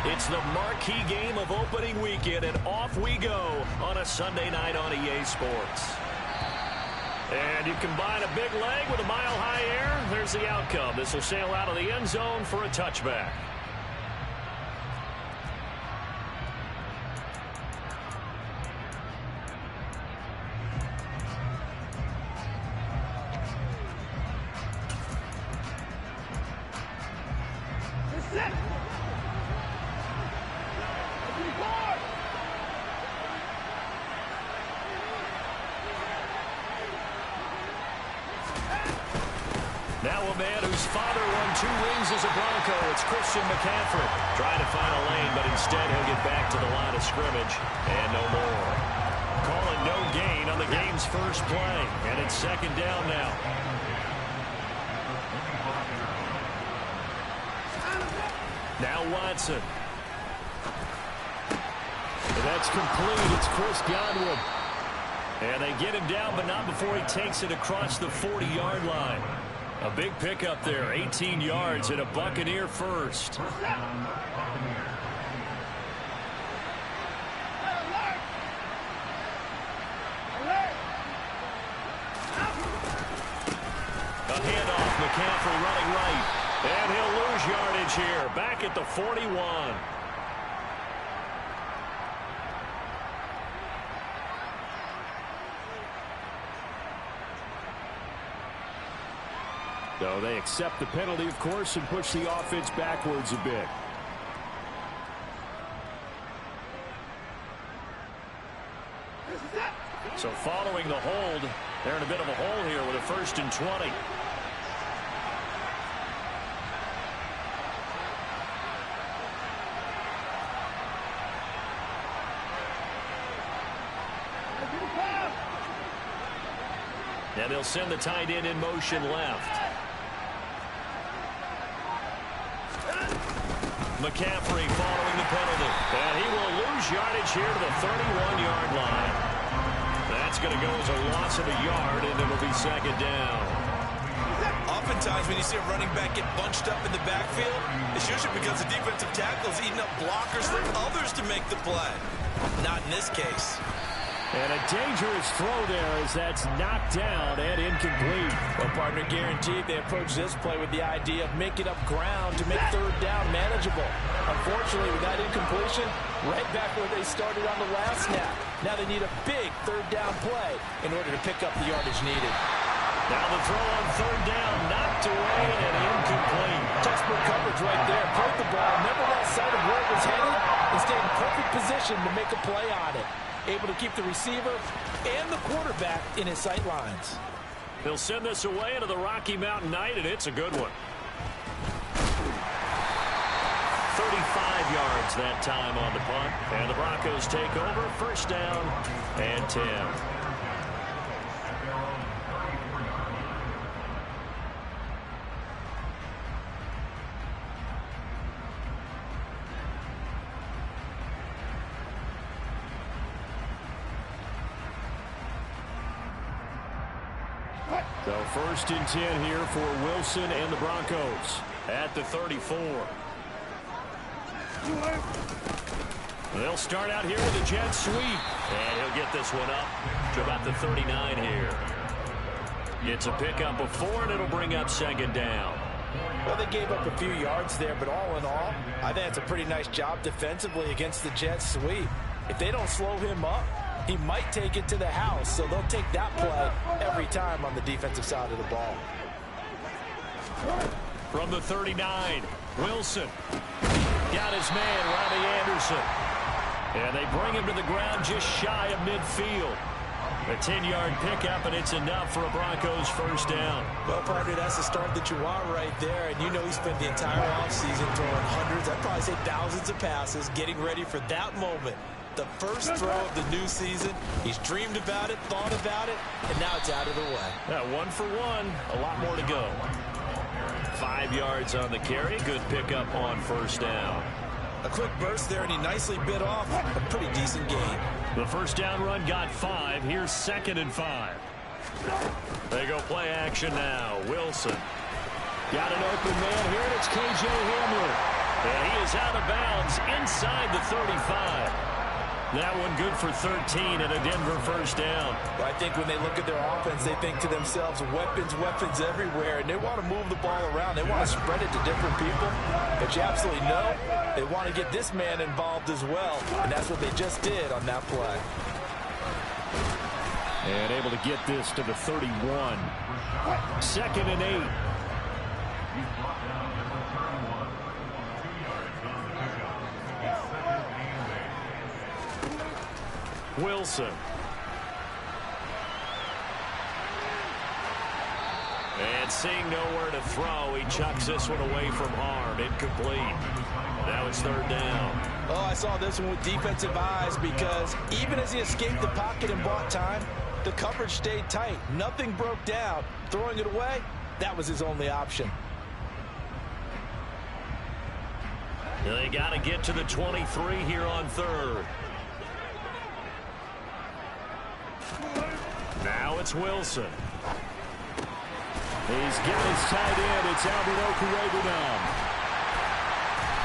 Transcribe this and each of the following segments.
It's the marquee game of opening weekend, and off we go on a Sunday night on EA Sports. And you combine a big leg with a mile-high air, there's the outcome. This will sail out of the end zone for a touchback. Now a man whose father won 2 rings as a Bronco. It's Christian McCaffrey. Trying to find a lane, but instead he'll get back to the line of scrimmage. And no more. Calling no gain on the game's first play. And it's second down now. Now Watson. And that's complete. It's Chris Godwin. And they get him down, but not before he takes it across the 40-yard line. A big pickup there, 18 yards and a Buccaneer first. A handoff, McCaffrey running right. And he'll lose yardage here, back at the 41. So they accept the penalty, of course, and push the offense backwards a bit. So following the hold, they're in a bit of a hole here with a 1st and 20. And they'll send the tight end in motion left. McCaffrey following the penalty. And he will lose yardage here to the 31-yard line. That's going to go as a loss of a yard, and it'll be second down. Oftentimes when you see a running back get bunched up in the backfield, it's usually because the defensive tackle is eating up blockers for others to make the play. Not in this case. And a dangerous throw there as that's knocked down and incomplete. Well, partner, guaranteed they approach this play with the idea of making up ground to make third down manageable. Unfortunately, with that incompletion, right back where they started on the last snap. Now they need a big third down play in order to pick up the yardage needed. Now the throw on third down, knocked away and incomplete. Textbook coverage right there. Played the ball, never lost sight of where it was headed, and stayed in perfect position to make a play on it. Able to keep the receiver and the quarterback in his sight lines. He'll send this away into the Rocky Mountain night, and it's a good one. 35 yards that time on the punt. And the Broncos take over, 1st down and 10. So 1st and 10 here for Wilson and the Broncos at the 34. They'll start out here with a jet sweep. And he'll get this one up to about the 39 here. It's a pickup of 4, and it'll bring up second down. Well, they gave up a few yards there, but all in all, I think it's a pretty nice job defensively against the jet sweep. If they don't slow him up, he might take it to the house, so they'll take that play every time on the defensive side of the ball. From the 39, Wilson got his man, Robbie Anderson. And they bring him to the ground just shy of midfield. A 10-yard pickup, and it's enough for a Broncos 1st down. Well, partner, that's the start that you want right there. And you know he spent the entire offseason throwing hundreds, I'd probably say thousands of passes, getting ready for that moment. The first throw of the new season. He's dreamed about it, thought about it, and now it's out of the way. Yeah, 1 for 1. A lot more to go. 5 yards on the carry. Good pickup on 1st down. A quick burst there, and he nicely bit off a pretty decent gain. The 1st down run got 5. Here's 2nd and 5. They go play action now. Wilson got an open man here, and it's K.J. Hamler. And he is out of bounds inside the 35. That one good for 13 and a Denver first down. Well, I think when they look at their offense, they think to themselves, weapons, weapons everywhere, and they want to move the ball around. They want to spread it to different people. But you absolutely know they want to get this man involved as well, and that's what they just did on that play. And able to get this to the 31. 2nd and 8. Wilson. And seeing nowhere to throw, he chucks this one away from harm. Incomplete. Now it's 3rd down. Oh, I saw this one with defensive eyes because even as he escaped the pocket and bought time, the coverage stayed tight. Nothing broke down. Throwing it away, that was his only option. They got to get to the 23 here on 3rd. Now it's Wilson. He's got his tight end. It's Albert Okwuegbunam.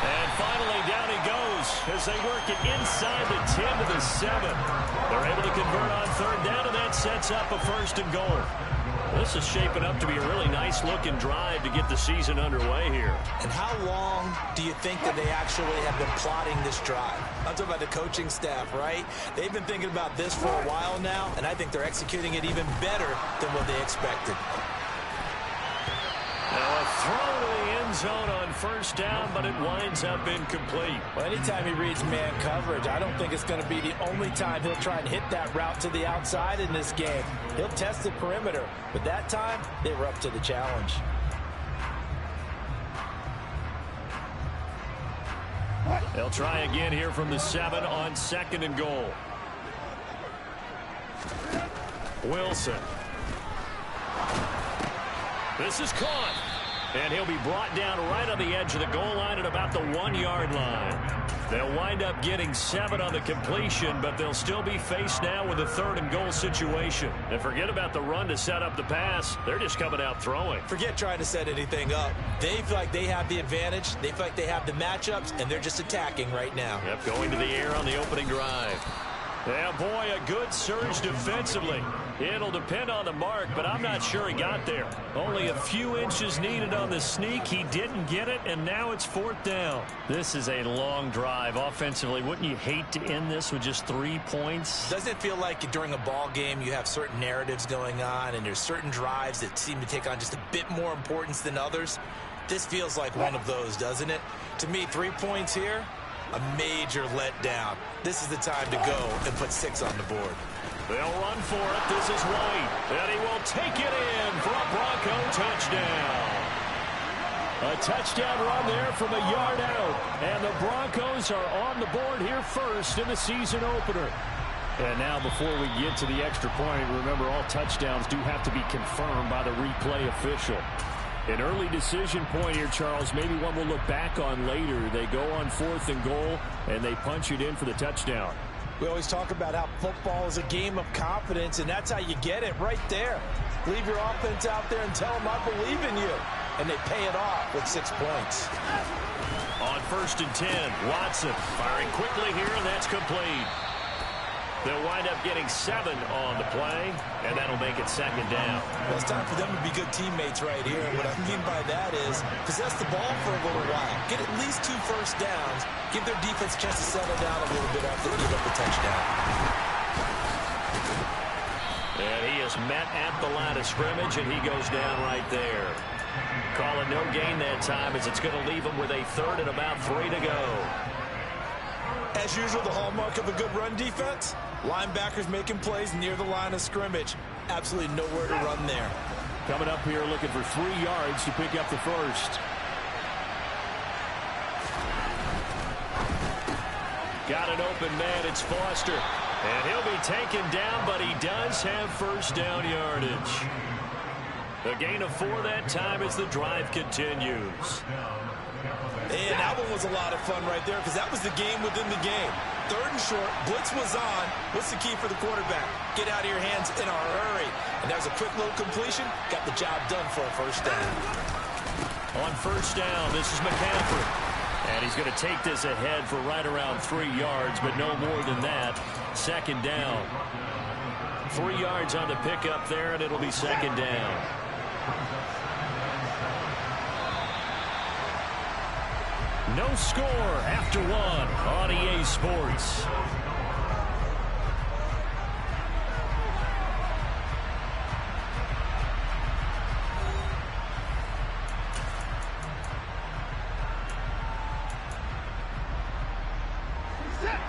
And finally down he goes as they work it inside the 10 to the 7. They're able to convert on 3rd down, and that sets up a 1st and goal. This is shaping up to be a really nice-looking drive to get the season underway here. And how long do you think that they actually have been plotting this drive? I'm talking about the coaching staff, right? They've been thinking about this for a while now, and I think they're executing it even better than what they expected. Now a throw to the end zone on 1st down, but it winds up incomplete. Well, anytime he reads man coverage, I don't think it's going to be the only time he'll try and hit that route to the outside in this game. He'll test the perimeter, but that time they were up to the challenge. They'll try again here from the 7 on 2nd and goal. Wilson. This is caught. And he'll be brought down right on the edge of the goal line at about the 1-yard line. They'll wind up getting 7 on the completion, but they'll still be faced now with a 3rd and goal situation. And forget about the run to set up the pass. They're just coming out throwing. Forget trying to set anything up. They feel like they have the advantage. They feel like they have the matchups, and they're just attacking right now. Yep, going to the air on the opening drive. Yeah, boy, a good surge defensively. It'll depend on the mark, but I'm not sure he got there. Only a few inches needed on the sneak. He didn't get it, and now it's 4th down. This is a long drive offensively. Wouldn't you hate to end this with just 3 points? Doesn't it feel like during a ball game you have certain narratives going on, and there's certain drives that seem to take on just a bit more importance than others? This feels like one of those, doesn't it? To me, 3 points here, a major letdown. This is the time to go and put 6 on the board. They'll run for it. This is White. And he will take it in for a Bronco touchdown. A touchdown run there from a yard out. And the Broncos are on the board here first in the season opener. And now before we get to the extra point, remember all touchdowns do have to be confirmed by the replay official. An early decision point here, Charles. Maybe one we'll look back on later. They go on 4th and goal, and they punch it in for the touchdown. We always talk about how football is a game of confidence, and that's how you get it right there. Leave your offense out there and tell them I believe in you. And they pay it off with 6 points. On 1st and 10, Watson firing quickly here, and that's complete. They'll wind up getting 7 on the play, and that'll make it 2nd down. Well, it's time for them to be good teammates right here. And what I mean by that is possess the ball for a little while. Get at least 2 first downs. Give their defense a chance to settle down a little bit after they give up the touchdown. And he is met at the line of scrimmage, and he goes down right there. Call it no gain that time, as it's going to leave him with a 3rd and about 3 to go. As usual, the hallmark of a good run defense, linebackers making plays near the line of scrimmage. Absolutely nowhere to run there. Coming up here looking for 3 yards to pick up the 1st. Got an open man, it's Foster. And he'll be taken down, but he does have 1st down yardage. A gain of 4 that time as the drive continues. And that one was a lot of fun right there because that was the game within the game. 3rd and short, blitz was on. What's the key for the quarterback? Get out of your hands in a hurry. And that was a quick little completion. Got the job done for a 1st down. On 1st down, this is McCaffrey. And he's going to take this ahead for right around 3 yards, but no more than that. Second down. 3 yards on the pickup there, and it'll be second down. No score after one on EA Sports.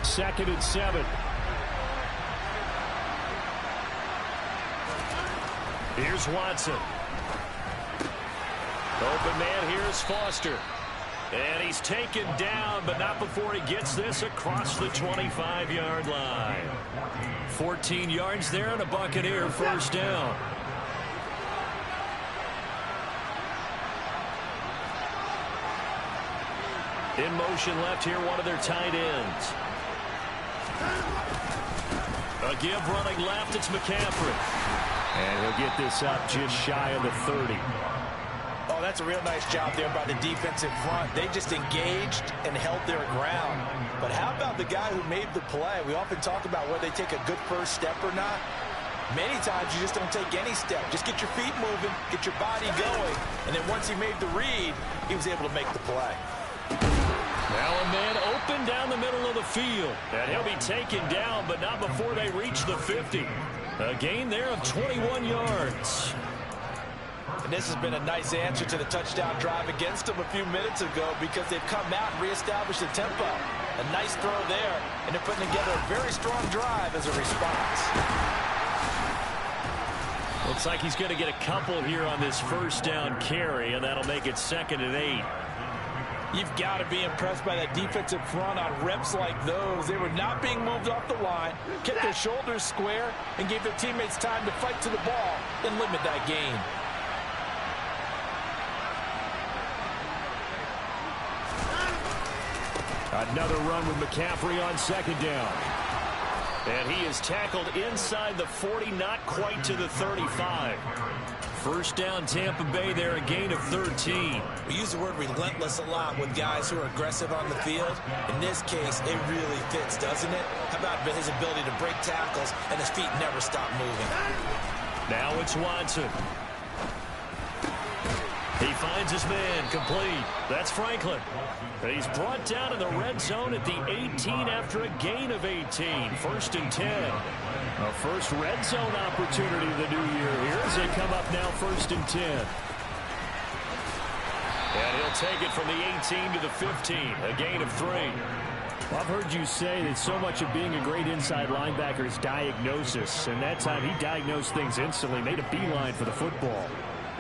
Second and 7. Here's Watson. Open man here is Foster. And he's taken down, but not before he gets this across the 25-yard line. 14 yards there and a Buccaneer first down. In motion left here, one of their tight ends. A give running left, it's McCaffrey. And he'll get this up just shy of the 30. Oh, that's a real nice job there by the defensive front. They just engaged and held their ground. But how about the guy who made the play? We often talk about whether they take a good first step or not. Many times you just don't take any step. Just get your feet moving, get your body going. And then once he made the read, he was able to make the play. Now a man open down the middle of the field. And he'll be taken down, but not before they reach the 50. A gain there of 21 yards. And this has been a nice answer to the touchdown drive against them a few minutes ago because they've come out and reestablished the tempo. A nice throw there, and they're putting together a very strong drive as a response. Looks like he's going to get a couple here on this first down carry, and that'll make it 2nd and 8. You've got to be impressed by that defensive front on reps like those. They were not being moved off the line, kept their shoulders square, and gave their teammates time to fight to the ball and limit that gain. Another run with McCaffrey on second down. And he is tackled inside the 40, not quite to the 35. First down, Tampa Bay there, a gain of 13. We use the word relentless a lot with guys who are aggressive on the field. In this case, it really fits, doesn't it? How about his ability to break tackles and his feet never stop moving? Now it's Watson. He finds his man, complete. That's Franklin. He's brought down in the red zone at the 18 after a gain of 18. 1st and 10. A first red zone opportunity of the new year here as they come up now 1st and 10. And he'll take it from the 18 to the 15. A gain of 3. Well, I've heard you say that so much of being a great inside linebacker is diagnosis. And that time he diagnosed things instantly, made a beeline for the football.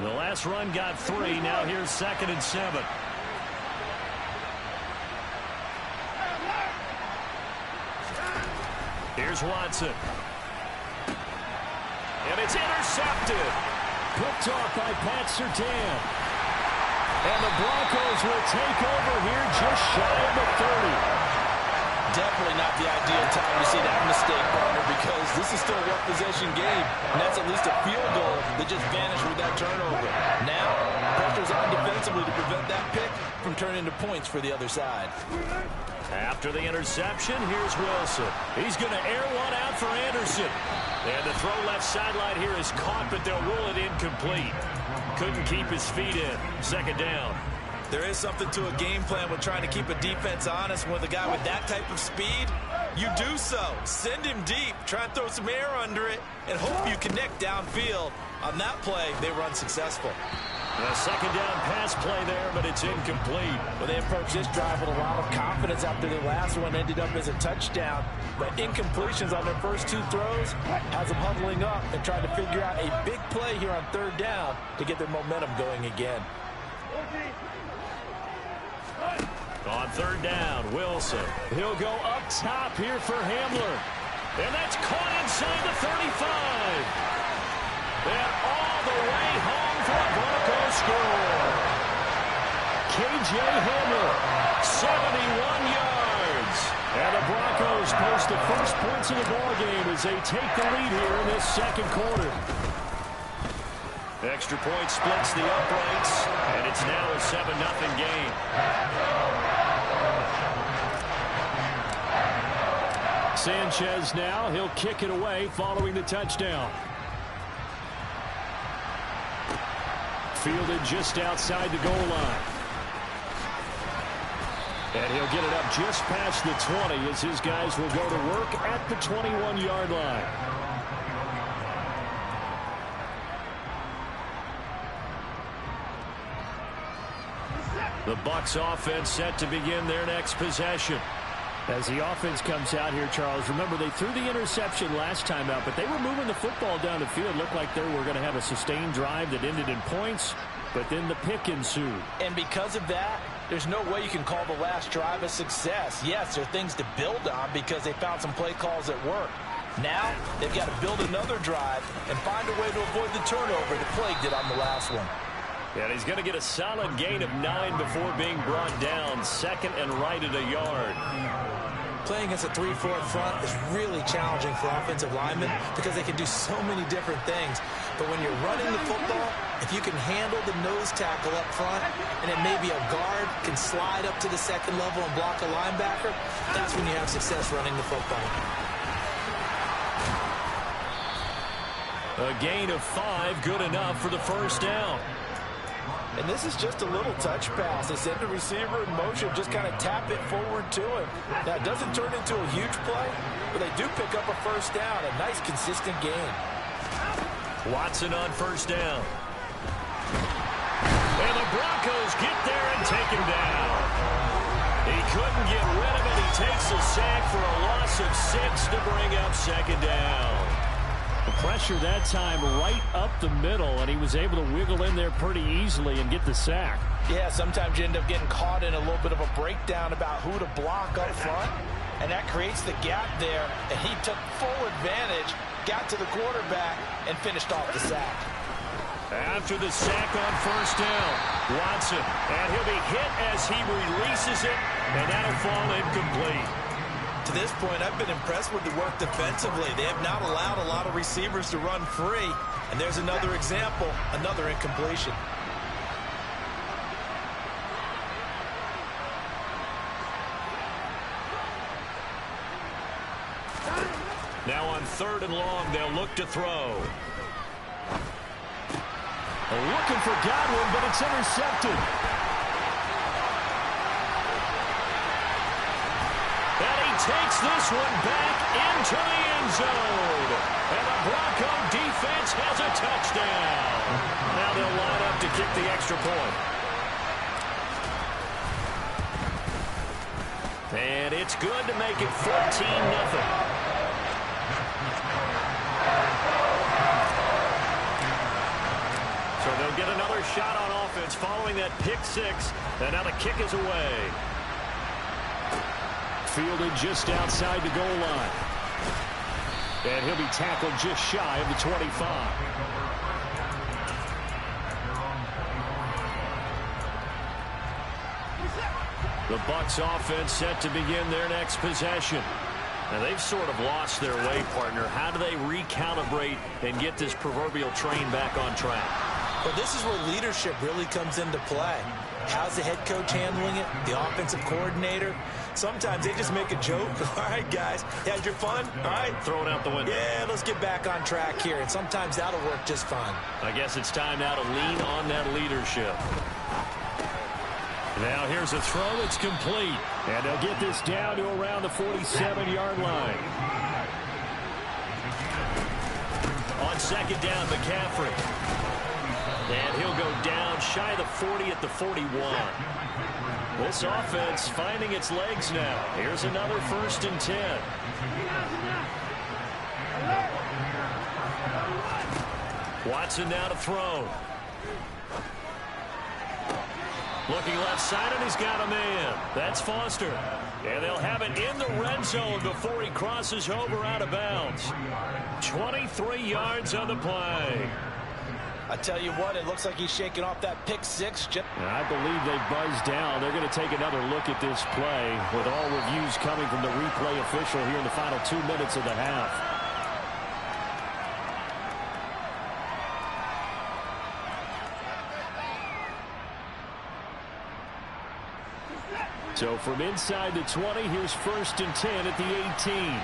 The last run got 3. Now here's 2nd and 7. Here's Watson. And it's intercepted. Picked off by Pat Surtain. And the Broncos will take over here just shy of the 30. Definitely not the ideal time to see that mistake, partner, because this is still a one-possession game, and that's at least a field goal that just vanished with that turnover. Now, pressure's on defensively to prevent that pick from turning into points for the other side. After the interception, here's Wilson. He's going to air one out for Anderson. And the throw left sideline here is caught, but they'll rule it incomplete. Couldn't keep his feet in. Second down. There is something to a game plan with trying to keep a defense honest. With a guy with that type of speed, you do so. Send him deep, try and throw some air under it, and hope you connect downfield. On that play, they were unsuccessful. A second down pass play there, but it's incomplete. Well, they approached this drive with a lot of confidence after their last one ended up as a touchdown. But incompletions on their first 2 throws has them huddling up and trying to figure out a big play here on 3rd down to get their momentum going again. On 3rd down, Wilson. He'll go up top here for Hamler. And that's caught inside the 35. And all the way home for a Broncos score. K.J. Hamler, 71 yards. And the Broncos post the first points of the ballgame as they take the lead here in this second quarter. Extra point splits the uprights, and it's now a 7-0 game. Sanchez now. He'll kick it away following the touchdown. Fielded just outside the goal line. And he'll get it up just past the 20 as his guys will go to work at the 21-yard line. The Bucs offense set to begin their next possession. As the offense comes out here, Charles, remember they threw the interception last time out, but they were moving the football down the field. Looked like they were going to have a sustained drive that ended in points, but then the pick ensued. And because of that, there's no way you can call the last drive a success. Yes, there are things to build on because they found some play calls that work. Now, they've got to build another drive and find a way to avoid the turnover that plagued it on the last one. And he's going to get a solid gain of 9 before being brought down. Second and right at a yard. Playing against a 3-4 front is really challenging for offensive linemen because they can do so many different things. But when you're running the football, if you can handle the nose tackle up front, and then maybe a guard can slide up to the second level and block a linebacker, that's when you have success running the football. A gain of 5, good enough for the first down. And this is just a little touch pass. They send the receiver in motion, just kind of tap it forward to him. Now, it doesn't turn into a huge play, but they do pick up a first down. A nice, consistent gain. Watson on first down. And the Broncos get there and take him down. He couldn't get rid of it. He takes a sack for a loss of 6 to bring up second down. The pressure that time right up the middle, and he was able to wiggle in there pretty easily and get the sack. Yeah, sometimes you end up getting caught in a little bit of a breakdown about who to block up front, and that creates the gap there, and he took full advantage, got to the quarterback, and finished off the sack. After the sack on first down, Watson, and he'll be hit as he releases it, and that'll fall incomplete. To this point, I've been impressed with the work defensively. They have not allowed a lot of receivers to run free. And there's another example, another incompletion. Now on 3rd and long, they'll look to throw. Looking for Godwin, but it's intercepted. Takes this one back into the end zone. And the Bronco defense has a touchdown. Now they'll line up to kick the extra point. And it's good to make it 14-0. So they'll get another shot on offense following that pick 6. And now the kick is away. Fielded just outside the goal line. And he'll be tackled just shy of the 25. The Bucs offense set to begin their next possession. Now they've sort of lost their way, partner. How do they recalibrate and get this proverbial train back on track? Well, this is where leadership really comes into play. How's the head coach handling it? The offensive coordinator? Sometimes they just make a joke. All right, guys, had your fun? All right. Throw it out the window. Yeah, let's get back on track here. And sometimes that'll work just fine. I guess it's time now to lean on that leadership. Now here's a throw. It's complete. And they'll get this down to around the 47-yard line. On second down, McCaffrey. And he'll go down shy of the 40 at the 41. This offense finding its legs now. Here's another 1st and 10. Watson now to throw. Looking left side, and he's got a man. That's Foster. And they'll have it in the red zone before he crosses over out of bounds. 23 yards on the play. I tell you what, it looks like he's shaking off that pick 6. I believe they've buzzed down. They're going to take another look at this play with all reviews coming from the replay official here in the final 2 minutes of the half. So from inside the 20, here's 1st and 10 at the 18.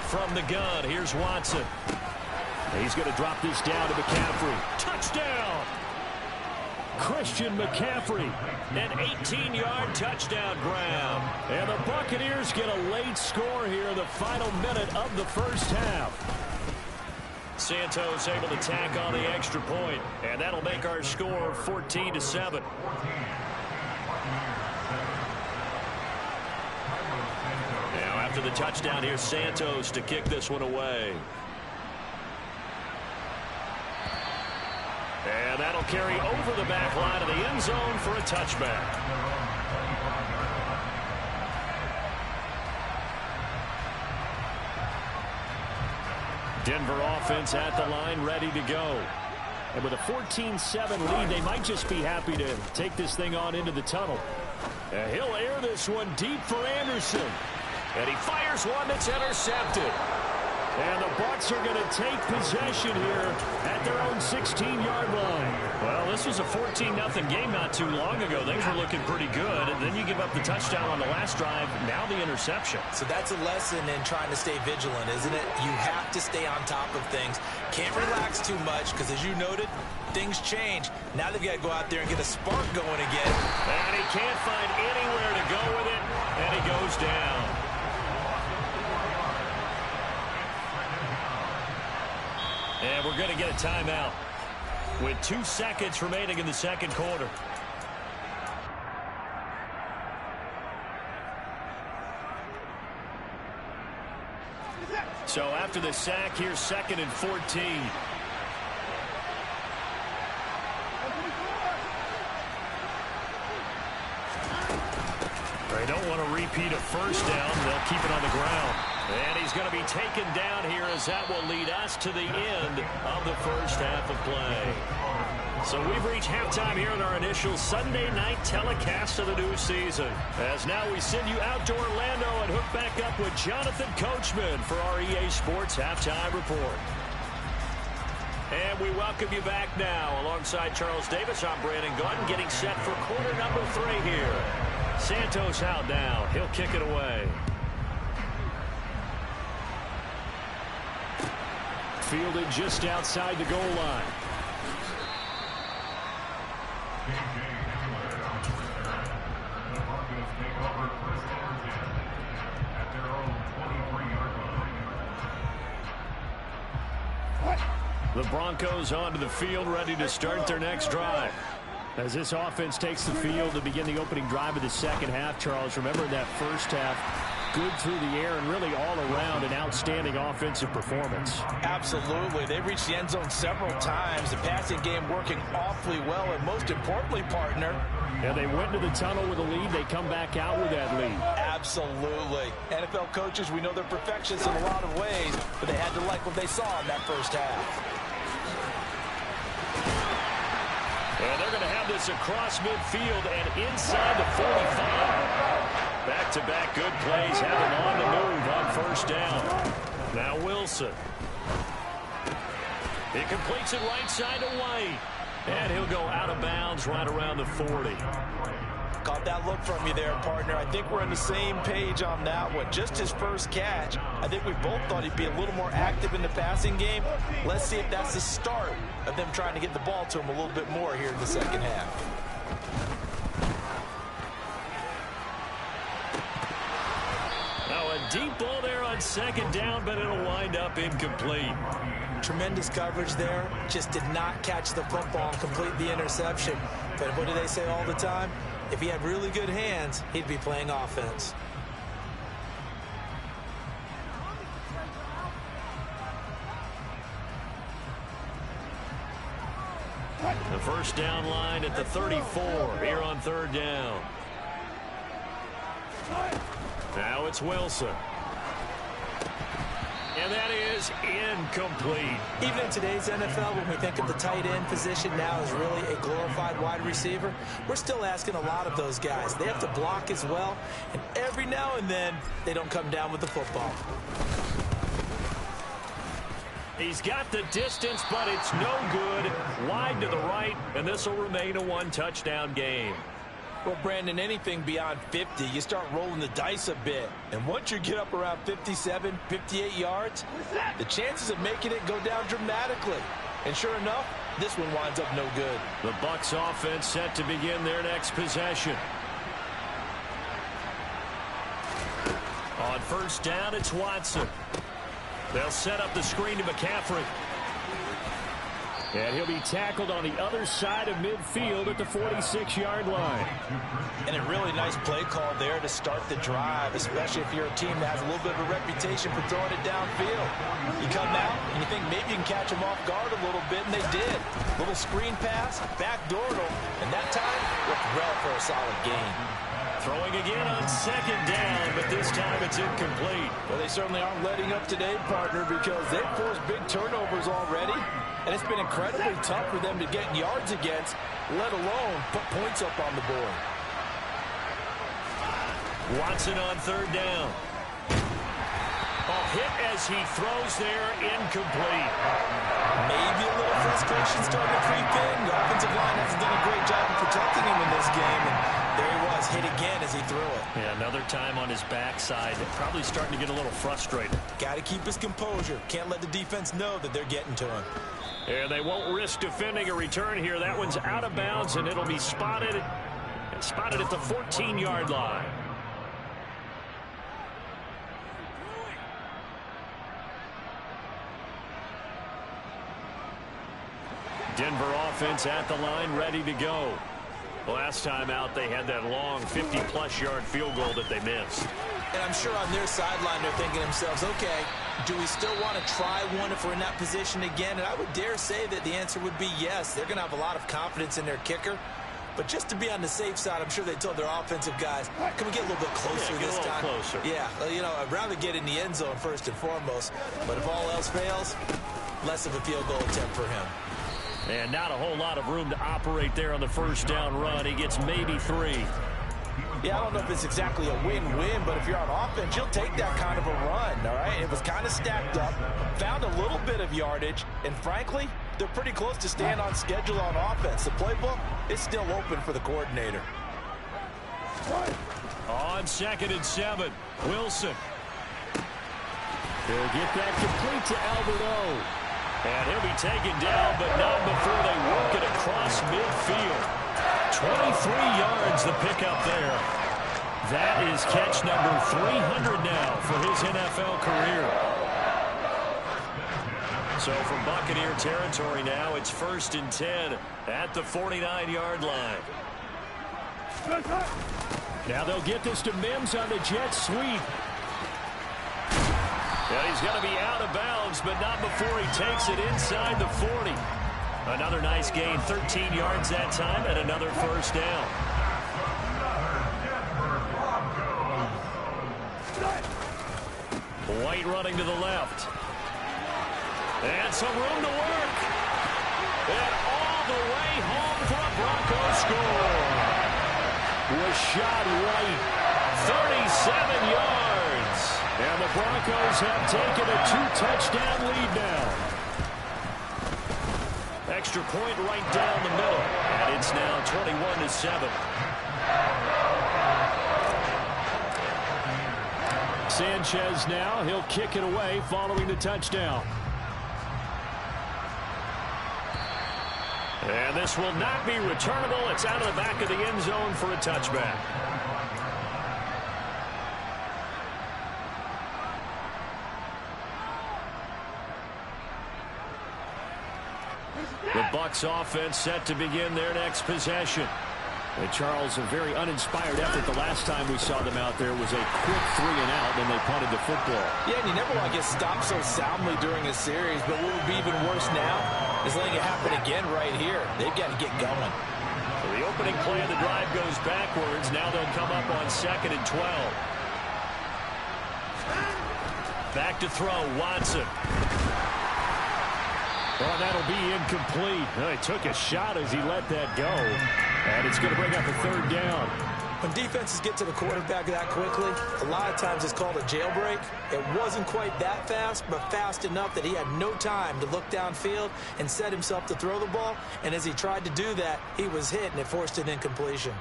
From the gun, here's Watson. He's going to drop this down to McCaffrey. Touchdown! Christian McCaffrey, an 18-yard touchdown grab. And the Buccaneers get a late score here in the final minute of the first half. Santos able to tack on the extra point, and that'll make our score 14-7. Now after the touchdown, here's Santos to kick this one away. And that'll carry over the back line of the end zone for a touchback. Denver offense at the line, ready to go. And with a 14-7 lead, they might just be happy to take this thing on into the tunnel. And he'll air this one deep for Anderson. And he fires one that's intercepted. And the Bucs are going to take possession here at their own 16-yard line. Well, this was a 14-0 game not too long ago. Things were looking pretty good. And then you give up the touchdown on the last drive. Now the interception. So that's a lesson in trying to stay vigilant, isn't it? You have to stay on top of things. Can't relax too much because, as you noted, things change. Now they've got to go out there and get a spark going again. And he can't find anywhere to go with it. And he goes down. And we're going to get a timeout with 2 seconds remaining in the second quarter. So after the sack, here's 2nd and 14. They don't want to repeat a first down. They'll keep it on the ground. And he's going to be taken down here as that will lead us to the end of the first half of play. So we've reached halftime here in our initial Sunday night telecast of the new season. As now we send you out to Orlando and hook back up with Jonathan Coachman for our EA Sports Halftime Report. And we welcome you back now. Alongside Charles Davis, I'm Brandon Gaudin, getting set for quarter number 3 here. Santos out now. He'll kick it away. Fielded just outside the goal line. The Broncos onto the field, ready to start their next drive. As this offense takes the field to begin the opening drive of the second half, Charles, remember that first half, good through the air and really all around an outstanding offensive performance. Absolutely. They reached the end zone several times. The passing game working awfully well, and most importantly, partner. Yeah, they went to the tunnel with a lead. They come back out with that lead. Absolutely. NFL coaches, we know they're perfectionists in a lot of ways, but they had to like what they saw in that first half. And they're going to have this across midfield and inside the 45. Back-to-back good plays have him on the move on first down. Now Wilson. He completes it right side to White. And he'll go out of bounds right around the 40. Caught that look from you there, partner. I think we're on the same page on that one. Just his first catch. I think we both thought he'd be a little more active in the passing game. Let's see if that's the start of them trying to get the ball to him a little bit more here in the second half. Now a deep ball there on second down, but it'll wind up incomplete. Tremendous coverage there. Just did not catch the football and complete the interception. But what do they say all the time? If he had really good hands, he'd be playing offense. The first down line at the 34 here on third down. Now it's Wilson. And that is incomplete. Even in today's NFL, when we think of the tight end position now as really a glorified wide receiver, we're still asking a lot of those guys. They have to block as well, and every now and then, they don't come down with the football. He's got the distance, but it's no good. Wide to the right, and this will remain a one-touchdown game. Well, Brandon, anything beyond 50, you start rolling the dice a bit. And once you get up around 57, 58 yards, the chances of making it go down dramatically. And sure enough, this one winds up no good. The Bucs offense set to begin their next possession. On first down, it's Watson. They'll set up the screen to McCaffrey. And he'll be tackled on the other side of midfield at the 46-yard line. And a really nice play call there to start the drive, especially if you're a team that has a little bit of a reputation for throwing it downfield. You come out and you think maybe you can catch them off guard a little bit, and they did. Little screen pass, backdoored them, and that time looked well for a solid gain. Throwing again on second down, but this time it's incomplete. Well, they certainly aren't letting up today, partner, because they've forced big turnovers already, and it's been incredibly tough for them to get yards against, let alone put points up on the board. Watson on third down. Hit as he throws there, incomplete. Maybe a little frustration starting to creep in. The offensive line hasn't done a great job of protecting him in this game, and there he was, hit again as he threw it. Yeah, another time on his backside. Probably starting to get a little frustrated. Got to keep his composure. Can't let the defense know that they're getting to him. And they won't risk defending a return here. That one's out of bounds, and it'll be spotted at the 14-yard line. Denver offense at the line, ready to go. Last time out, they had that long 50-plus yard field goal that they missed. And I'm sure on their sideline, they're thinking to themselves, okay, do we still want to try one if we're in that position again? And I would dare say that the answer would be yes. They're going to have a lot of confidence in their kicker. But just to be on the safe side, I'm sure they told their offensive guys, can we get a little bit closer this time? Closer. Yeah, you know, I'd rather get in the end zone first and foremost. But if all else fails, less of a field goal attempt for him. And not a whole lot of room to operate there on the first down run. He gets maybe 3. Yeah, I don't know if it's exactly a win-win, but if you're on offense, you'll take that kind of a run, all right? It was kind of stacked up, found a little bit of yardage, and frankly, they're pretty close to staying on schedule on offense. The playbook is still open for the coordinator. On 2nd and 7, Wilson. He'll get that complete to Albert O. And he'll be taken down, but not before they work it across midfield. 23 yards the pickup there. That is catch number 300 now for his NFL career. So from Buccaneer territory now, it's 1st and 10 at the 49-yard line. Now they'll get this to Mims on the jet sweep. Yeah, he's going to be out of bounds, but not before he takes it inside the 40. Another nice gain, 13 yards that time, and another first down. White running to the left. And some room to work. And all the way home for a Broncos score. Rashad White, 37 yards. And the Broncos have taken a 2-touchdown lead now. Extra point right down the middle. And it's now 21-7. Sanchez now, he'll kick it away following the touchdown. And this will not be returnable. It's out of the back of the end zone for a touchback. The Bucs offense set to begin their next possession. And Charles, a very uninspired effort the last time we saw them out there was a quick 3-and-out, and they punted the football. Yeah, and you never want to get stopped so soundly during a series, but what would be even worse now is letting it happen again right here. They've got to get going. So the opening play of the drive goes backwards. Now they'll come up on 2nd and 12. Back to throw, Watson. Well, that'll be incomplete. Well, he took a shot as he let that go. And it's going to bring up a 3rd down. When defenses get to the quarterback that quickly, a lot of times it's called a jailbreak. It wasn't quite that fast, but fast enough that he had no time to look downfield and set himself to throw the ball. And as he tried to do that, he was hit, and it forced an incompletion.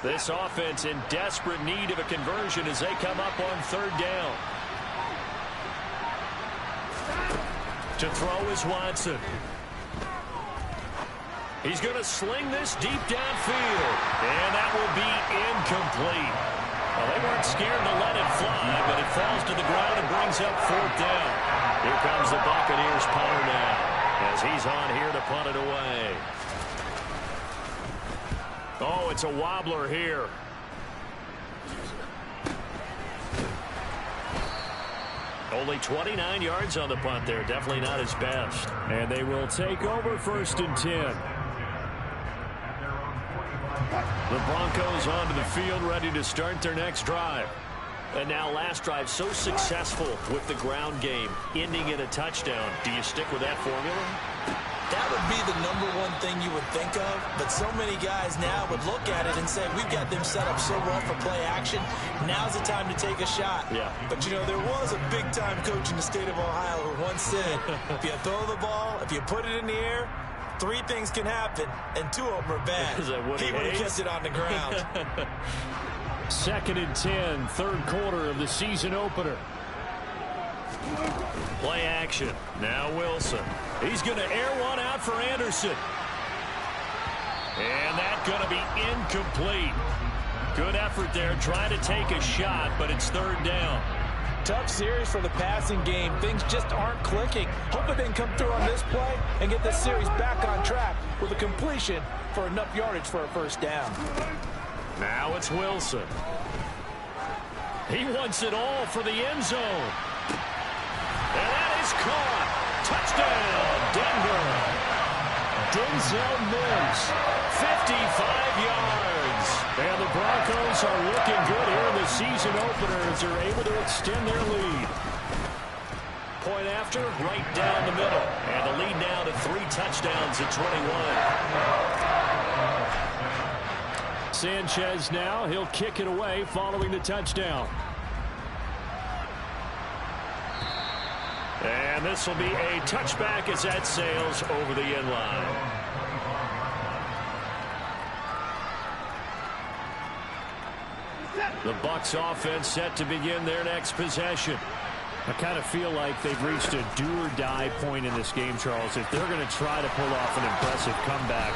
This offense in desperate need of a conversion as they come up on third down. To throw is Watson. He's going to sling this deep downfield. And that will be incomplete. Well, they weren't scared to let it fly, but it falls to the ground and brings up fourth down. Here comes the Buccaneers punter now, as he's on here to punt it away. Oh, it's a wobbler here. Only 29 yards on the punt there. Definitely not his best. And they will take over 1st and 10. The Broncos onto the field, ready to start their next drive. And now last drive so successful with the ground game, ending in a touchdown. Do you stick with that formula? That would be the #1 thing you would think of, but so many guys now would look at it and say, we've got them set up so well for play action. Now's the time to take a shot. Yeah. But, you know, there was a big-time coach in the state of Ohio who once said, if you throw the ball, if you put it in the air, 3 things can happen, and 2 of them are bad. Is that what he would have kept it on the ground. 2nd and 10, third quarter of the season opener. Play action. Now Wilson. He's going to air one out for Anderson. And that's going to be incomplete. Good effort there, trying to take a shot, but it's third down. Tough series for the passing game. Things just aren't clicking. Hoping they can come through on this play and get this series back on track with a completion for enough yardage for a first down. Now it's Wilson. He wants it all for the end zone. And that is caught. Touchdown, Denver. Denzel Mims, 55 yards. And the Broncos are looking good here in the season opener as they're able to extend their lead. Point after, right down the middle. And the lead now to 3 touchdowns at 21. Sanchez now, he'll kick it away following the touchdown. And this will be a touchback as that sails over the end line. The Bucs offense set to begin their next possession. I kind of feel like they've reached a do-or-die point in this game, Charles. If they're going to try to pull off an impressive comeback,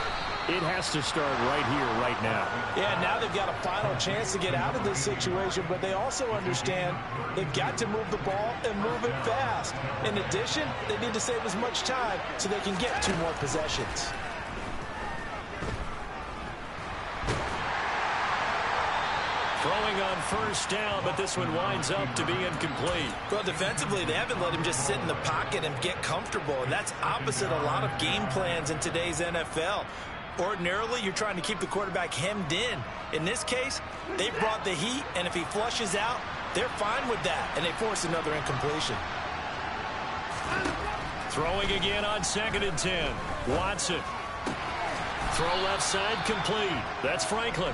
it has to start right here, right now. Yeah, now they've got a final chance to get out of this situation, but they also understand they've got to move the ball and move it fast. In addition, they need to save as much time so they can get 2 more possessions. Throwing on first down, but this one winds up to be incomplete. Well, defensively, they haven't let him just sit in the pocket and get comfortable, and that's opposite a lot of game plans in today's NFL. Ordinarily, you're trying to keep the quarterback hemmed in. In this case, they brought the heat, and if he flushes out, they're fine with that, and they force another incompletion. Throwing again on 2nd and 10. Watson. Throw left side complete. That's Franklin.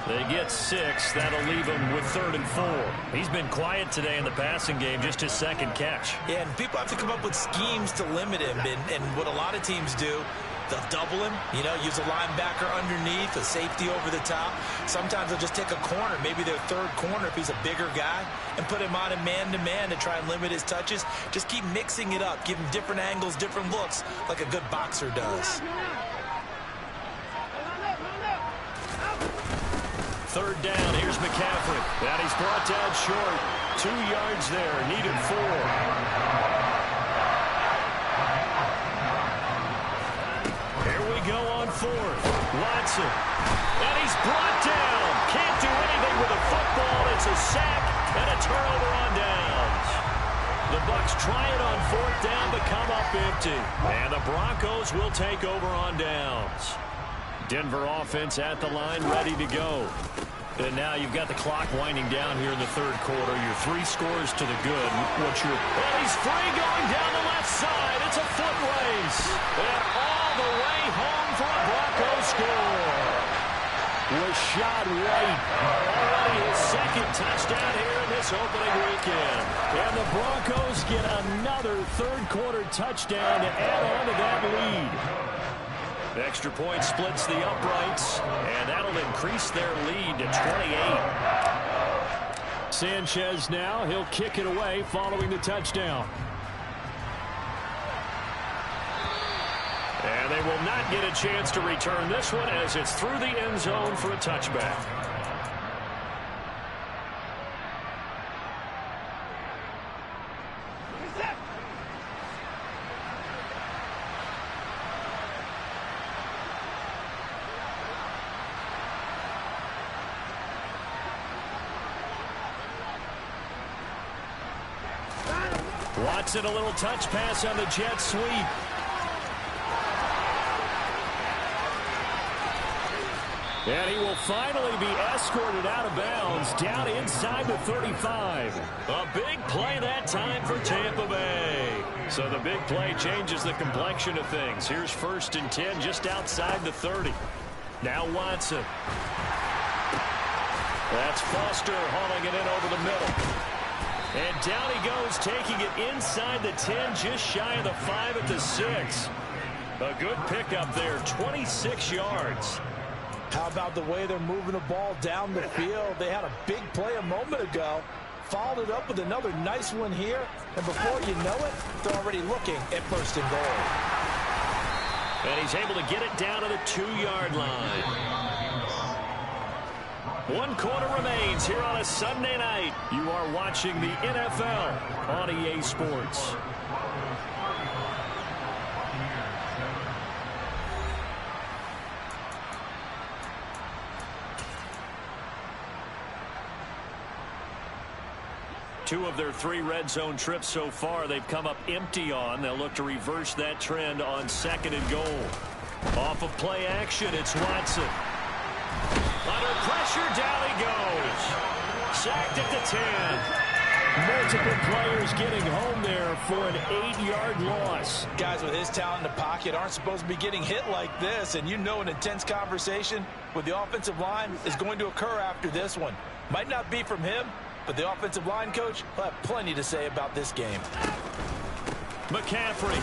They get 6. That'll leave him with 3rd and 4. He's been quiet today in the passing game, just his 2nd catch. Yeah, and people have to come up with schemes to limit him, and what a lot of teams do, they'll double him, you know, use a linebacker underneath, a safety over the top. Sometimes they'll just take a corner, maybe their 3rd corner if he's a bigger guy, and put him on a man-to-man to try and limit his touches. Just keep mixing it up, give him different angles, different looks, like a good boxer does. 3rd down, here's McCaffrey. And he's brought down short. 2 yards there, needed 4. Here we go on 4th. Watson. And he's brought down. Can't do anything with a football. It's a sack and a turnover on downs. The Bucs try it on 4th down, but come up empty. And the Broncos will take over on downs. Denver offense at the line, ready to go. And now you've got the clock winding down here in the 3rd quarter. Your 3 scores to the good. What's your... And he's free going down the left side. It's a foot race. And all the way home for a Broncos score. Rashad White. Already his 2nd touchdown here in this opening weekend. And the Broncos get another 3rd quarter touchdown to add on to that lead. Extra point splits the uprights, and that'll increase their lead to 28. Sanchez now, he'll kick it away following the touchdown. And they will not get a chance to return this one as it's through the end zone for a touchback. Watson, a little touch pass on the jet sweep. And he will finally be escorted out of bounds down inside the 35. A big play that time for Tampa Bay. So the big play changes the complexion of things. Here's 1st and 10 just outside the 30. Now Watson. That's Foster hauling it in over the middle. And down he goes, taking it inside the 10, just shy of the 5 at the 6. A good pickup there, 26 yards. How about the way they're moving the ball down the field? They had a big play a moment ago, followed it up with another nice one here, and before you know it, they're already looking at 1st and goal. And he's able to get it down to the 2-yard line. 1 quarter remains here on a Sunday night. You are watching the NFL on EA Sports. Two of their 3 red zone trips so far they've come up empty on. They'll look to reverse that trend on 2nd and goal. Off of play action, it's Watson. Under pressure, down he goes. Sacked at the 10. Multiple players getting home there for an 8-yard loss. Guys with his talent in the pocket aren't supposed to be getting hit like this, and you know an intense conversation with the offensive line is going to occur after this one. Might not be from him, but the offensive line coach will have plenty to say about this game. McCaffrey.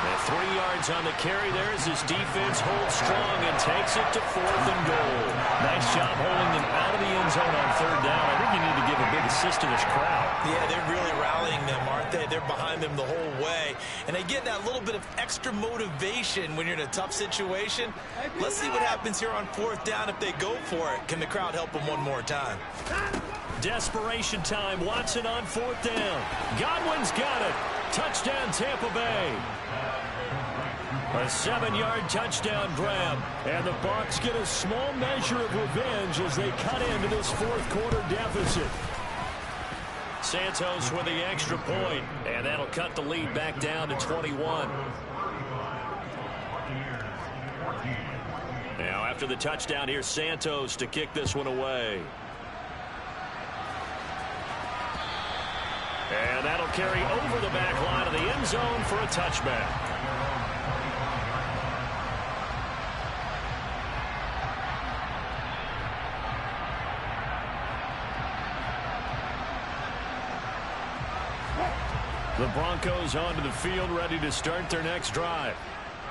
And 3 yards on the carry there as his defense holds strong and takes it to 4th and goal. Nice job holding them out of the end zone on 3rd down. I think you need to give a big assist to this crowd. Yeah, they're really rallying them, aren't they? They're behind them the whole way. And they get that little bit of extra motivation when you're in a tough situation. Let's see what happens here on 4th down if they go for it. Can the crowd help them one more time? Desperation time. Watson on 4th down. Godwin's got it. Touchdown, Tampa Bay. A 7-yard touchdown grab. And the Bucs get a small measure of revenge as they cut into this 4th quarter deficit. Santos with the extra point, and that'll cut the lead back down to 21. Now after the touchdown, here's Santos to kick this one away. And that'll carry over the back line of the end zone for a touchback. The Broncos onto the field, ready to start their next drive.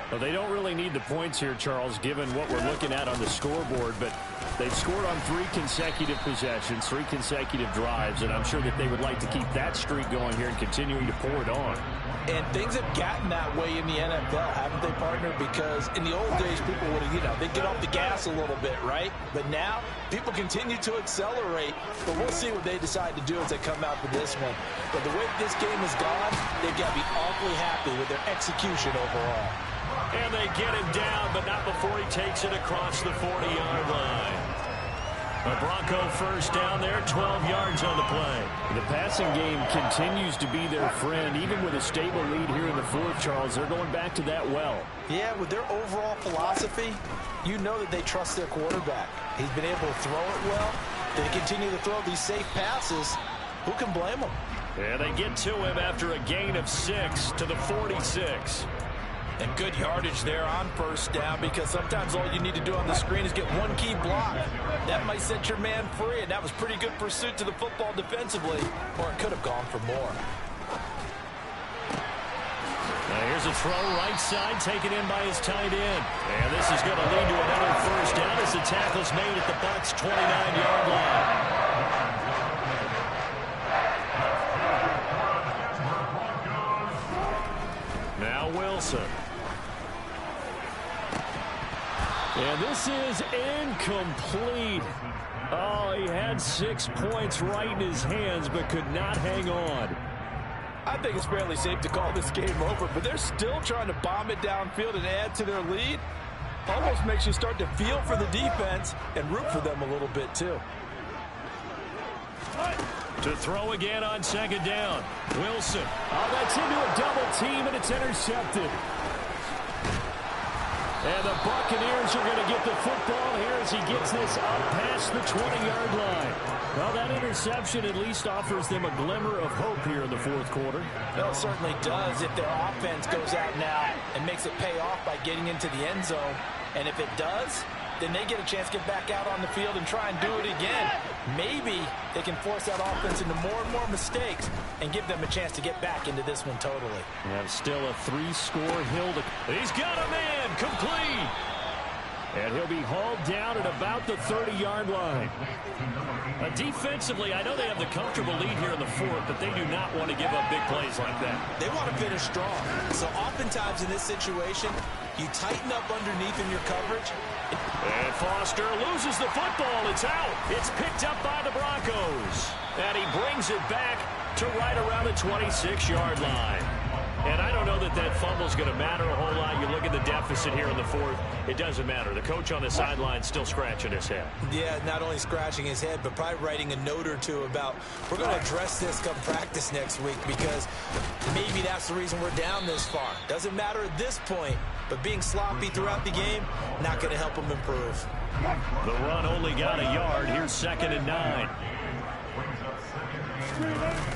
Well, they don't really need the points here, Charles, given what we're looking at on the scoreboard, but they've scored on 3 consecutive possessions, 3 consecutive drives, and I'm sure that they would like to keep that streak going here and continuing to pour it on. And things have gotten that way in the NFL, haven't they, partner? Because in the old days, people would have, they'd get off the gas a little bit, right? But now, people continue to accelerate, but we'll see what they decide to do as they come out for this one. But the way this game has gone, they've got to be awfully happy with their execution overall. And they get him down, but not before he takes it across the 40-yard line. A Bronco first down there, 12 yards on the play. The passing game continues to be their friend. Even with a stable lead here in the 4th, Charles, they're going back to that well. Yeah, with their overall philosophy, you know that they trust their quarterback. He's been able to throw it well. They continue to throw these safe passes. Who can blame them? Yeah, they get to him after a gain of 6 to the 46. And good yardage there on 1st down, because sometimes all you need to do on the screen is get one key block. That might set your man free, and that was pretty good pursuit to the football defensively, or it could have gone for more. Here's a throw right side, taken in by his tight end. And this is going to lead to another first down as the tackle's made at the Bucs' 29-yard line. Now Wilson. And this is incomplete. Oh, he had 6 points right in his hands, but could not hang on. I think it's fairly safe to call this game over, but they're still trying to bomb it downfield and add to their lead. Almost makes you start to feel for the defense and root for them a little bit, too. To throw again on second down. Wilson. Oh, that's into a double team, and it's intercepted. And the Buccaneers are going to get the football here as he gets this up past the 20-yard line. Well, that interception at least offers them a glimmer of hope here in the fourth quarter. Well, it certainly does if their offense goes out now and makes it pay off by getting into the end zone. And if it does, then they get a chance to get back out on the field and try and do it again. Maybe they can force that offense into more and more mistakes and give them a chance to get back into this one totally. And still a 3-score hill to... He's got a man, complete. And he'll be hauled down at about the 30-yard line. Defensively, I know they have the comfortable lead here in the fourth, but they do not want to give up big plays like that. They want to finish strong. So oftentimes in this situation, you tighten up underneath in your coverage. And Foster loses the football. It's out. It's picked up by the Broncos. And he brings it back to right around the 26-yard line. And I don't know that that fumble's going to matter a whole lot. You look at the deficit here in the fourth, it doesn't matter. The coach on the sideline still scratching his head. Yeah, not only scratching his head, but probably writing a note or two about, we're going to address this come practice next week because maybe that's the reason we're down this far. Doesn't matter at this point, but being sloppy throughout the game, not going to help him improve. The run only got a yard. Here's 2nd and 9.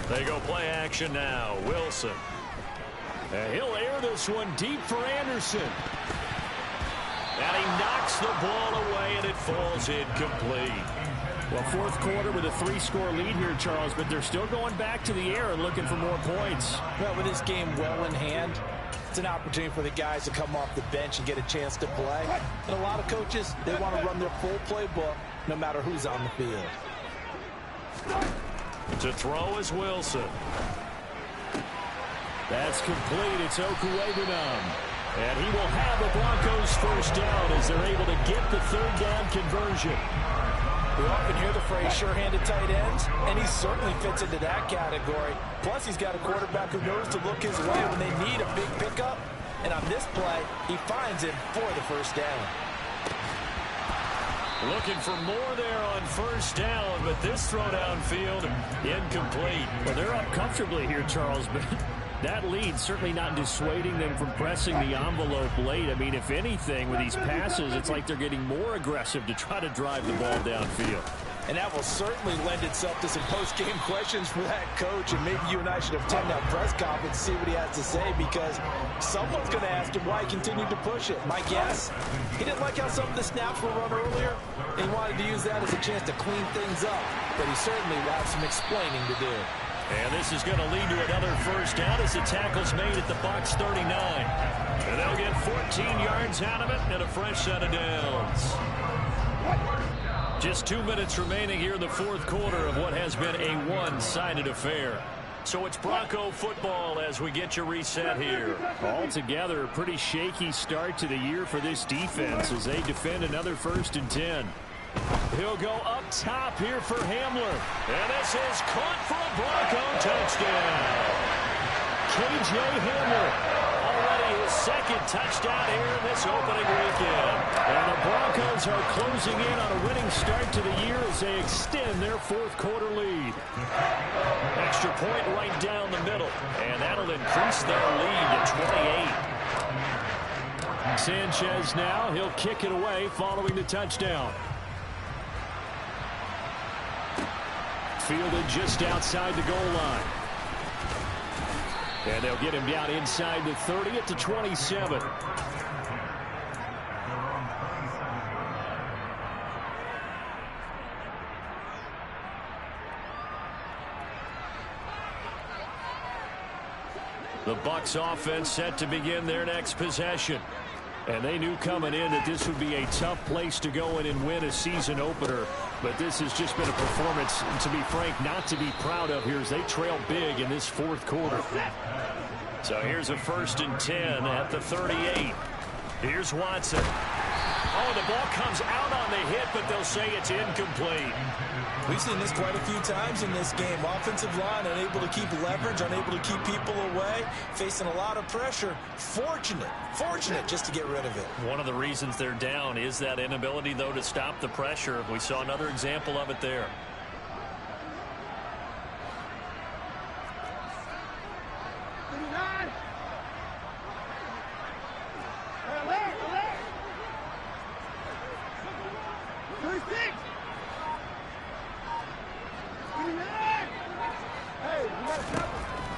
They go play action now. Wilson. And he'll air this one deep for Anderson. And he knocks the ball away, and it falls incomplete. Well, fourth quarter with a 3-score lead here, Charles, but they're still going back to the air and looking for more points. Well, with this game well in hand, it's an opportunity for the guys to come off the bench and get a chance to play. And a lot of coaches, they want to run their full playbook no matter who's on the field. To throw is Wilson. That's complete. It's Okuegbunam. And he will have the Broncos first down as they're able to get the third down conversion. We often hear the phrase sure-handed tight ends, and he certainly fits into that category. Plus, he's got a quarterback who knows to look his way when they need a big pickup. And on this play, he finds him for the first down. Looking for more there on first down, but this throw downfield incomplete. Well, they're up comfortably here, Charles, but that lead certainly not dissuading them from pressing the envelope late. I mean, if anything, with these passes, it's like they're getting more aggressive to try to drive the ball downfield. And that will certainly lend itself to some post-game questions for that coach. And maybe you and I should have attended that press conference to see what he has to say, because someone's going to ask him why he continued to push it. My guess, he didn't like how some of the snaps were run earlier, and he wanted to use that as a chance to clean things up. But he certainly will have some explaining to do. And this is going to lead to another first down as the tackle's made at the Bucs 39. And they'll get 14 yards out of it and a fresh set of downs. Just 2 minutes remaining here in the fourth quarter of what has been a one-sided affair. So it's Bronco football as we get your reset here. Altogether, a pretty shaky start to the year for this defense as they defend another 1st and 10. He'll go up top here for Hamler. And this is caught for a Bronco touchdown. K.J. Hamler. Already his 2nd touchdown here in this opening weekend. And the Broncos are closing in on a winning start to the year as they extend their fourth quarter lead. Extra point right down the middle. And that'll increase their lead to 28. Sanchez now, he'll kick it away following the touchdown. Fielded just outside the goal line. And they'll get him down inside the 30 at the 27. The Bucs offense set to begin their next possession. And they knew coming in that this would be a tough place to go in and win a season opener. But this has just been a performance, to be frank, not to be proud of here as they trail big in this fourth quarter. So here's a 1st and 10 at the 38. Here's Watson. Oh, the ball comes out on the hit, but they'll say it's incomplete. We've seen this quite a few times in this game. Offensive line unable to keep leverage, unable to keep people away, facing a lot of pressure. Fortunate just to get rid of it. One of the reasons they're down is that inability, though, to stop the pressure. We saw another example of it there.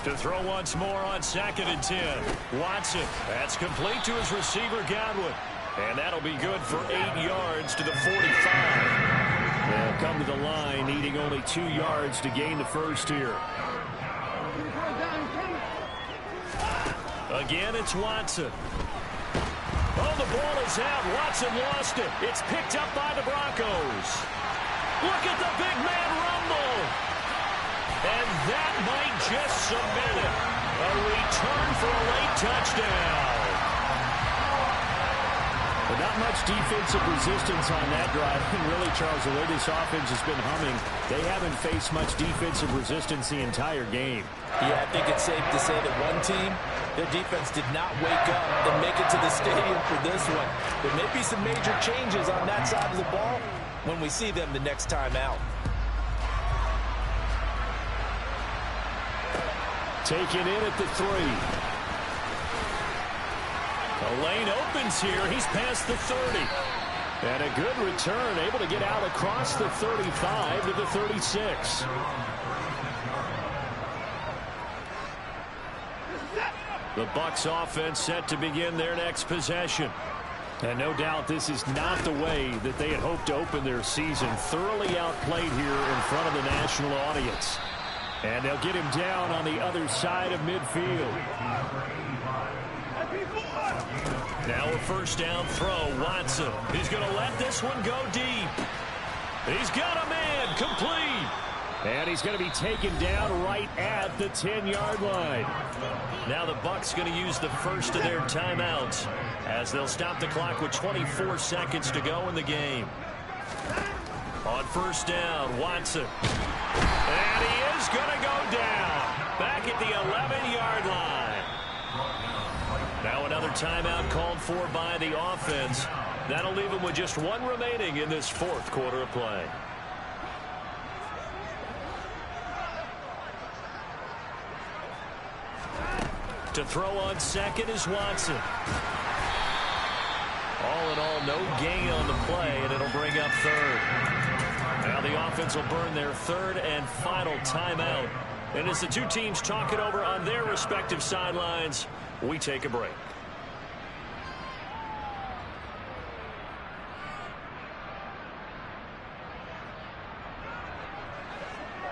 To throw once more on 2nd and 10. Watson. That's complete to his receiver, Godwin. And that'll be good for 8 yards to the 45. They'll come to the line, needing only 2 yards to gain the first here. Again, it's Watson. Oh, the ball is out. Watson lost it. It's picked up by the Broncos. Look at the big man rumble. And that might just cement it. A return for a late touchdown. But not much defensive resistance on that drive. And really, Charles, the way this offense has been humming, they haven't faced much defensive resistance the entire game. Yeah, I think it's safe to say that one team, their defense did not wake up and make it to the stadium for this one. There may be some major changes on that side of the ball when we see them the next time out. Taken in at the 3. A lane opens here. He's past the 30. And a good return, able to get out across the 35 to the 36. The Bucs offense set to begin their next possession. And no doubt this is not the way that they had hoped to open their season. Thoroughly outplayed here in front of the national audience. And they'll get him down on the other side of midfield. Now a 1st down throw. Watson. He's going to let this one go deep. He's got a man. Complete. And he's going to be taken down right at the 10-yard line. Now the Bucs going to use the first of their timeouts as they'll stop the clock with 24 seconds to go in the game. On 1st down, Watson. And he is going to go down back at the 11-yard line. Now another timeout called for by the offense. That'll leave him with just 1 remaining in this 4th quarter of play. To throw on 2nd is Watson. All in all, no gain on the play, and it'll bring up 3rd. Now the offense will burn their 3rd and final timeout. And as the two teams talk it over on their respective sidelines, we take a break.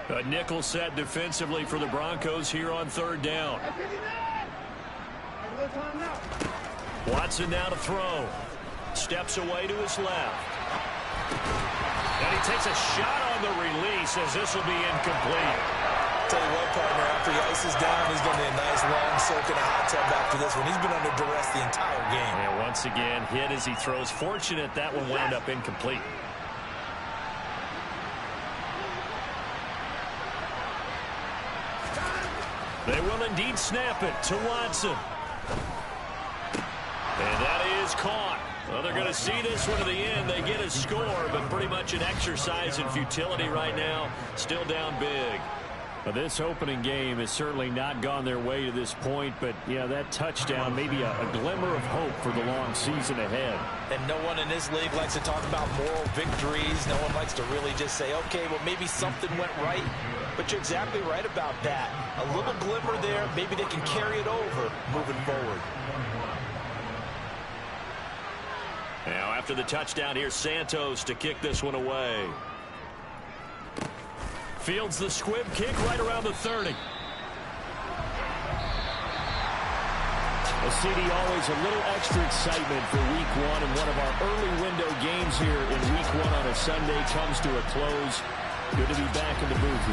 A nickel set defensively for the Broncos here on 3rd down. Watson now to throw. Steps away to his left. And he takes a shot on the release as this will be incomplete. Tell you what, partner, after the ice is down, he's going to be a nice long soak in a hot tub after this one. He's been under duress the entire game. And once again, hit as he throws. Fortunate that one wound up incomplete. They will indeed snap it to Watson. And that is caught. Well, they're going to see this one to the end. They get a score, but pretty much an exercise in futility right now. Still down big. Well, this opening game has certainly not gone their way to this point, but, yeah, that touchdown, maybe a glimmer of hope for the long season ahead. And no one in this league likes to talk about moral victories. No one likes to really just say, okay, well, maybe something went right. But you're exactly right about that. A little glimmer there. Maybe they can carry it over moving forward. Now, after the touchdown, here's Santos to kick this one away. Fields the squib kick right around the 30. Well, CD, always a little extra excitement for Week 1, and one of our early window games here in Week 1 on a Sunday comes to a close. Good to be back in the booth.